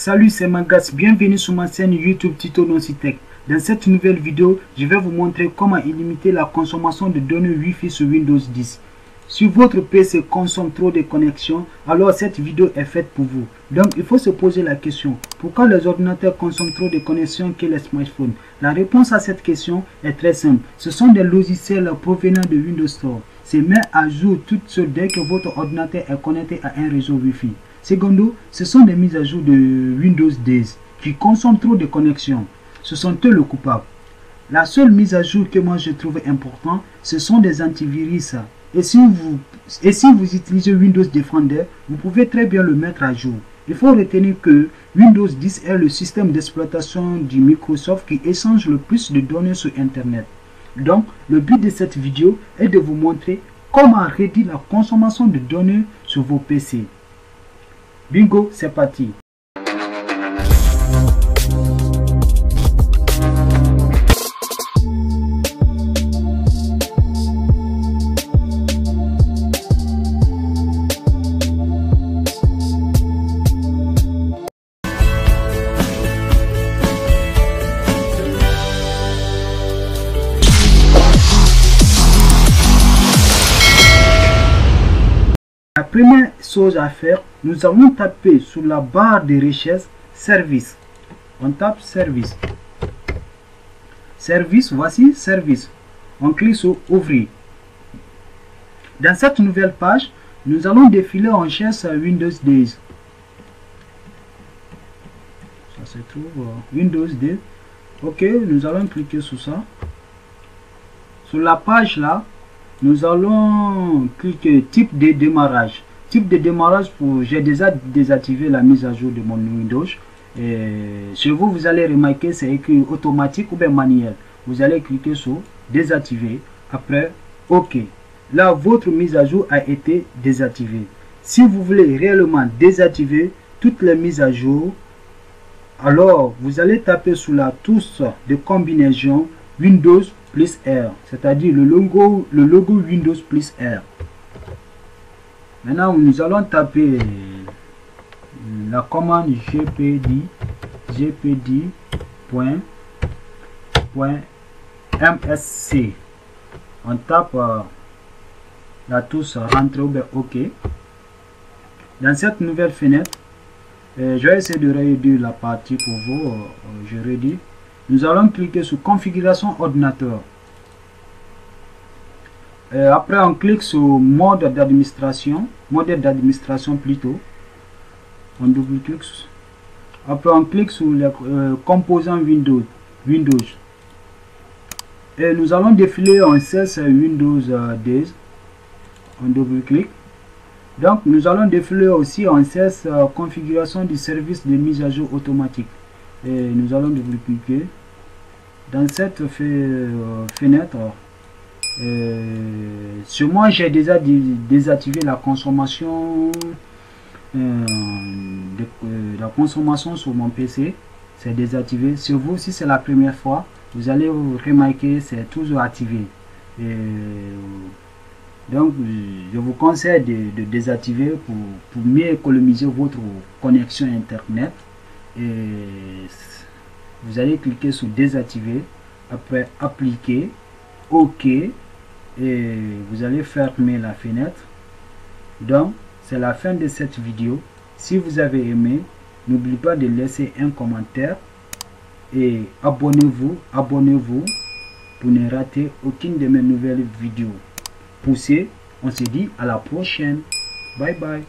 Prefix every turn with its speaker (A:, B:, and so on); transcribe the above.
A: Salut, c'est Mangas, bienvenue sur ma chaîne YouTube Tito Tech. Dans cette nouvelle vidéo, je vais vous montrer comment limiter la consommation de données Wi-Fi sur Windows 10. Si votre PC consomme trop de connexions, alors cette vidéo est faite pour vous. Donc il faut se poser la question, pourquoi les ordinateurs consomment trop de connexions que les smartphones? La réponse à cette question est très simple. Ce sont des logiciels provenant de Windows Store. C'est mis à jour tout seul dès que votre ordinateur est connecté à un réseau Wi-Fi. Secondo, ce sont des mises à jour de Windows 10 qui consomment trop de connexions. Ce sont eux le coupable. La seule mise à jour que moi je trouve importante, ce sont des antivirus. Et si vous utilisez Windows Defender, vous pouvez très bien le mettre à jour. Il faut retenir que Windows 10 est le système d'exploitation du Microsoft qui échange le plus de données sur Internet. Donc, le but de cette vidéo est de vous montrer comment réduire la consommation de données sur vos PC. Bingo, c'est parti. La première chose à faire, nous allons taper sur la barre de recherche service. On tape service. Service, voici service. On clique sur ouvrir. Dans cette nouvelle page, nous allons défiler en cherche Windows 10. Ça se trouve Windows 10. Ok, nous allons cliquer sur ça. Sur la page là, nous allons cliquer type de démarrage. Type de démarrage, j'ai déjà désactivé la mise à jour de mon Windows. Et chez vous, vous allez remarquer c'est écrit automatique ou bien manuel. Vous allez cliquer sur désactiver. Après, OK. Là, votre mise à jour a été désactivée. Si vous voulez réellement désactiver toutes les mises à jour, alors vous allez taper sur la touche de combinaison Windows plus R, c'est-à-dire le logo Windows plus R. Maintenant, nous allons taper la commande gpd.msc. On tape la touche rentrée ou bien OK. Dans cette nouvelle fenêtre, je vais essayer de réduire la partie pour vous. Je réduis. Nous allons cliquer sur configuration ordinateur. Après on clique sur mode d'administration, modèle d'administration plutôt. On double-clique. Après on clique sur les composants Windows. Et nous allons défiler en CS Windows 10. On double-clique. Donc nous allons défiler aussi en CS configuration du service de mise à jour automatique. Et nous allons double-cliquer dans cette fenêtre. Sur moi, j'ai déjà désactivé la consommation sur mon PC. C'est désactivé. Sur vous, si c'est la première fois, vous allez remarquer c'est toujours activé. Donc, je vous conseille de désactiver pour mieux économiser votre connexion Internet. Et vous allez cliquer sur désactiver, après appliquer, OK, et vous allez fermer la fenêtre. Donc c'est la fin de cette vidéo. Si vous avez aimé, n'oubliez pas de laisser un commentaire et abonnez-vous pour ne rater aucune de mes nouvelles vidéos. Poussez, on se dit à la prochaine. Bye bye.